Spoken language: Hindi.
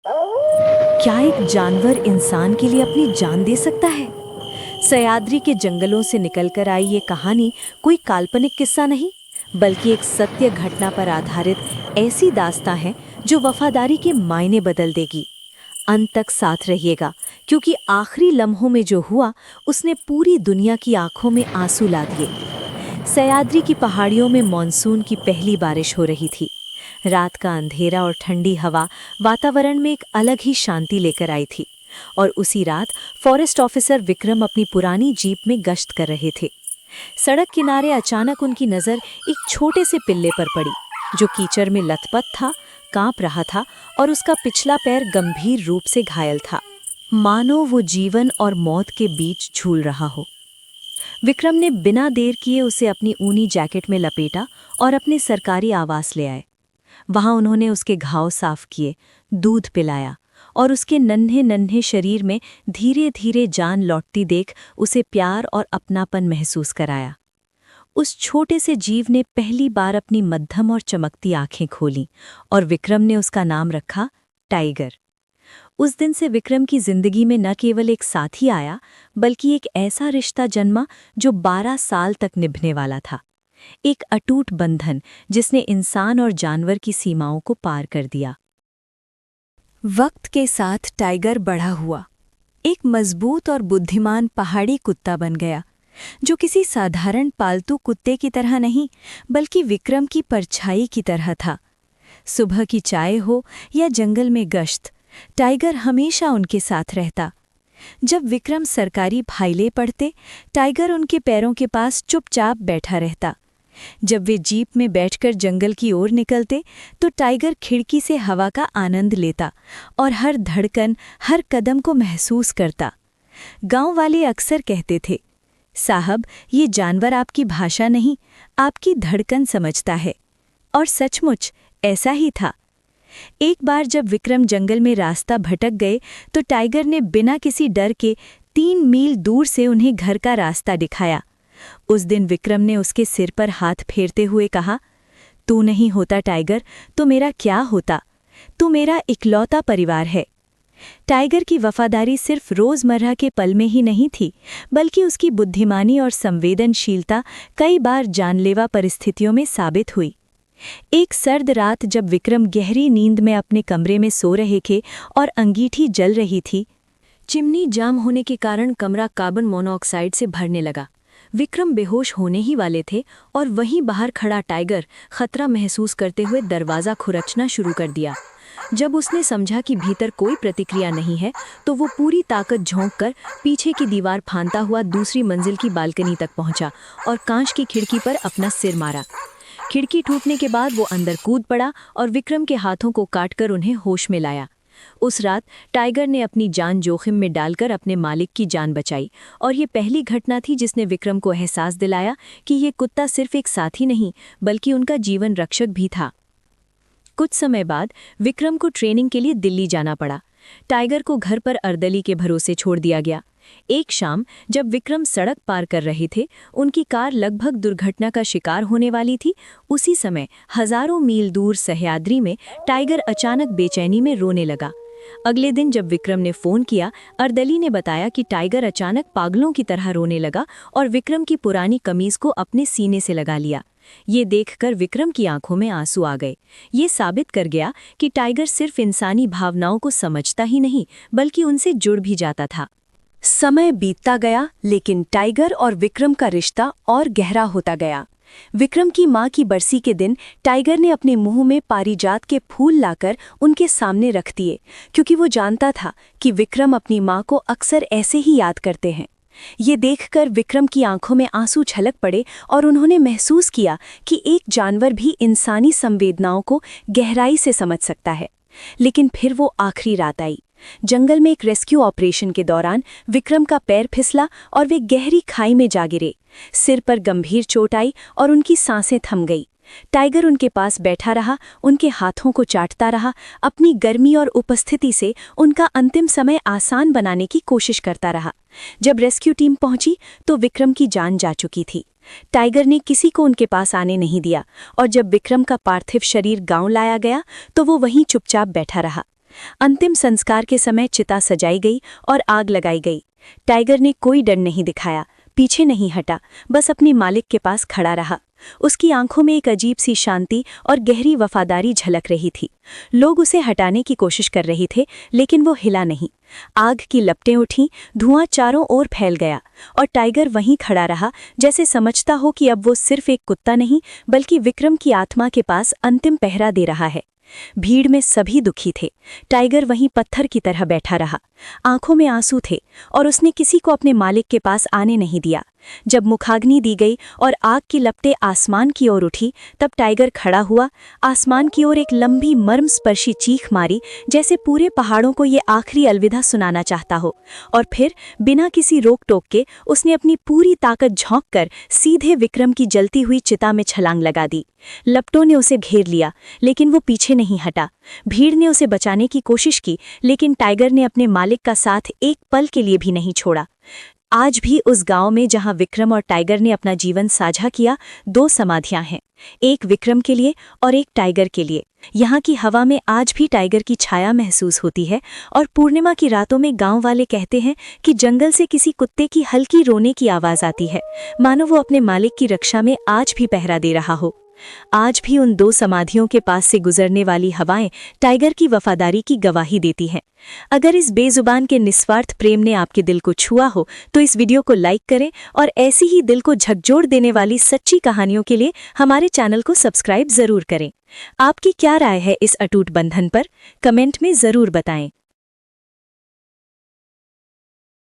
क्या एक जानवर इंसान के लिए अपनी जान दे सकता है? सह्याद्री के जंगलों से निकलकर आई ये कहानी कोई काल्पनिक किस्सा नहीं, बल्कि एक सत्य घटना पर आधारित ऐसी दास्तां है जो वफादारी के मायने बदल देगी। अंत तक साथ रहिएगा, क्योंकि आखिरी लम्हों में जो हुआ उसने पूरी दुनिया की आंखों में आंसू ला दिए। सह्याद्री की पहाड़ियों में मॉनसून की पहली बारिश हो रही थी। रात का अंधेरा और ठंडी हवा वातावरण में एक अलग ही शांति लेकर आई थी। और उसी रात फॉरेस्ट ऑफिसर विक्रम अपनी पुरानी जीप में गश्त कर रहे थे। सड़क किनारे अचानक उनकी नज़र एक छोटे से पिल्ले पर पड़ी, जो कीचड़ में लथपथ था, कांप रहा था और उसका पिछला पैर गंभीर रूप से घायल था, मानो वो जीवन और मौत के बीच झूल रहा हो। विक्रम ने बिना देर किए उसे अपनी ऊनी जैकेट में लपेटा और अपने सरकारी आवास ले आए। वहां उन्होंने उसके घाव साफ किए, दूध पिलाया और उसके नन्हे नन्हे शरीर में धीरे धीरे जान लौटती देख उसे प्यार और अपनापन महसूस कराया। उस छोटे से जीव ने पहली बार अपनी मध्यम और चमकती आंखें खोलीं और विक्रम ने उसका नाम रखा टाइगर। उस दिन से विक्रम की जिंदगी में न केवल एक साथी आया, बल्कि एक ऐसा रिश्ता जन्मा जो 12 साल तक निभने वाला था। एक अटूट बंधन जिसने इंसान और जानवर की सीमाओं को पार कर दिया। वक्त के साथ टाइगर बड़ा हुआ, एक मजबूत और बुद्धिमान पहाड़ी कुत्ता बन गया, जो किसी साधारण पालतू कुत्ते की तरह नहीं, बल्कि विक्रम की परछाई की तरह था। सुबह की चाय हो या जंगल में गश्त, टाइगर हमेशा उनके साथ रहता। जब विक्रम सरकारी फाइलें पढ़ते, टाइगर उनके पैरों के पास चुपचाप बैठा रहता। जब वे जीप में बैठकर जंगल की ओर निकलते, तो टाइगर खिड़की से हवा का आनंद लेता और हर धड़कन, हर कदम को महसूस करता। गांव वाले अक्सर कहते थे, साहब, ये जानवर आपकी भाषा नहीं, आपकी धड़कन समझता है। और सचमुच ऐसा ही था। एक बार जब विक्रम जंगल में रास्ता भटक गए, तो टाइगर ने बिना किसी डर के 3 मील दूर से उन्हें घर का रास्ता दिखाया। उस दिन विक्रम ने उसके सिर पर हाथ फेरते हुए कहा, तू नहीं होता टाइगर, तो मेरा क्या होता? तू मेरा इकलौता परिवार है। टाइगर की वफादारी सिर्फ रोजमर्रा के पल में ही नहीं थी, बल्कि उसकी बुद्धिमानी और संवेदनशीलता कई बार जानलेवा परिस्थितियों में साबित हुई। एक सर्द रात जब विक्रम गहरी नींद में अपने कमरे में सो रहे थे और अंगीठी जल रही थी, चिमनी जाम होने के कारण कमरा कार्बन मोनोऑक्साइड से भरने लगा। विक्रम बेहोश होने ही वाले थे और वहीं बाहर खड़ा टाइगर खतरा महसूस करते हुए दरवाज़ा खुरचना शुरू कर दिया। जब उसने समझा कि भीतर कोई प्रतिक्रिया नहीं है, तो वो पूरी ताकत झोंककर पीछे की दीवार फांदता हुआ दूसरी मंजिल की बालकनी तक पहुंचा और कांच की खिड़की पर अपना सिर मारा। खिड़की टूटने के बाद वो अंदर कूद पड़ा और विक्रम के हाथों को काटकर उन्हें होश में लाया। उस रात टाइगर ने अपनी जान जोखिम में डालकर अपने मालिक की जान बचाई, और ये पहली घटना थी जिसने विक्रम को एहसास दिलाया कि ये कुत्ता सिर्फ एक साथी नहीं, बल्कि उनका जीवन रक्षक भी था। कुछ समय बाद विक्रम को ट्रेनिंग के लिए दिल्ली जाना पड़ा। टाइगर को घर पर अर्दली के भरोसे छोड़ दिया गया। एक शाम जब विक्रम सड़क पार कर रहे थे, उनकी कार लगभग दुर्घटना का शिकार होने वाली थी। उसी समय हजारों मील दूर सह्याद्री में टाइगर अचानक बेचैनी में रोने लगा। अगले दिन जब विक्रम ने फोन किया, अर्दली ने बताया कि टाइगर अचानक पागलों की तरह रोने लगा और विक्रम की पुरानी कमीज को अपने सीने से लगा लिया। ये देखकर विक्रम की आंखों में आंसू आ गए। ये साबित कर गया कि टाइगर सिर्फ इंसानी भावनाओं को समझता ही नहीं, बल्कि उनसे जुड़ भी जाता था। समय बीतता गया, लेकिन टाइगर और विक्रम का रिश्ता और गहरा होता गया। विक्रम की मां की बरसी के दिन टाइगर ने अपने मुंह में पारिजात के फूल लाकर उनके सामने रख दिए, क्योंकि वो जानता था कि विक्रम अपनी मां को अक्सर ऐसे ही याद करते हैं। ये देखकर विक्रम की आंखों में आंसू छलक पड़े और उन्होंने महसूस किया कि एक जानवर भी इंसानी संवेदनाओं को गहराई से समझ सकता है। लेकिन फिर वो आखिरी रात आई। जंगल में एक रेस्क्यू ऑपरेशन के दौरान विक्रम का पैर फिसला और वे गहरी खाई में जा गिरे। सिर पर गंभीर चोट आई और उनकी सांसें थम गई। टाइगर उनके पास बैठा रहा, उनके हाथों को चाटता रहा, अपनी गर्मी और उपस्थिति से उनका अंतिम समय आसान बनाने की कोशिश करता रहा। जब रेस्क्यू टीम पहुंची तो विक्रम की जान जा चुकी थी। टाइगर ने किसी को उनके पास आने नहीं दिया और जब विक्रम का पार्थिव शरीर गांव लाया गया तो वो वहीं चुपचाप बैठा रहा। अंतिम संस्कार के समय चिता सजाई गई और आग लगाई गई। टाइगर ने कोई डर नहीं दिखाया, पीछे नहीं हटा, बस अपनी मालिक के पास खड़ा रहा। उसकी आंखों में एक अजीब सी शांति और गहरी वफादारी झलक रही थी। लोग उसे हटाने की कोशिश कर रहे थे, लेकिन वो हिला नहीं। आग की लपटें उठीं, धुआं चारों ओर फैल गया और टाइगर वहीं खड़ा रहा, जैसे समझता हो कि अब वो सिर्फ एक कुत्ता नहीं, बल्कि विक्रम की आत्मा के पास अंतिम पहरा दे रहा है। भीड़ में सभी दुखी थे। टाइगर वहीं पत्थर की तरह बैठा रहा। आंखों में आंसू थे और उसने किसी को अपने मालिक के पास आने नहीं दिया। जब मुखाग्नि दी गई और आग की लपटें आसमान की ओर उठी, तब टाइगर खड़ा हुआ, आसमान की ओर एक लंबी मर्मस्पर्शी चीख मारी, जैसे पूरे पहाड़ों को ये आखिरी अलविदा सुनाना चाहता हो। और फिर बिना किसी रोक टोक के उसने अपनी पूरी ताकत झोंककर सीधे विक्रम की जलती हुई चिता में छलांग लगा दी। लपटों ने उसे घेर लिया, लेकिन वो पीछे नहीं हटा। भीड़ ने उसे बचाने की कोशिश की, लेकिन टाइगर ने अपने मालिक का साथ एक पल के लिए भी नहीं छोड़ा। आज भी उस गांव में जहां विक्रम और टाइगर ने अपना जीवन साझा किया, 2 समाधियां हैं, एक विक्रम के लिए और एक टाइगर के लिए। यहाँ की हवा में आज भी टाइगर की छाया महसूस होती है और पूर्णिमा की रातों में गांव वाले कहते हैं कि जंगल से किसी कुत्ते की हल्की रोने की आवाज आती है, मानो वो अपने मालिक की रक्षा में आज भी पहरा दे रहा हो। आज भी उन 2 समाधियों के पास से गुजरने वाली हवाएं टाइगर की वफादारी की गवाही देती हैं। अगर इस बेजुबान के निस्वार्थ प्रेम ने आपके दिल को छुआ हो, तो इस वीडियो को लाइक करें और ऐसी ही दिल को झकझोर देने वाली सच्ची कहानियों के लिए हमारे चैनल को सब्सक्राइब जरूर करें। आपकी क्या राय है इस अटूट बंधन पर? कमेंट में जरूर बताएं।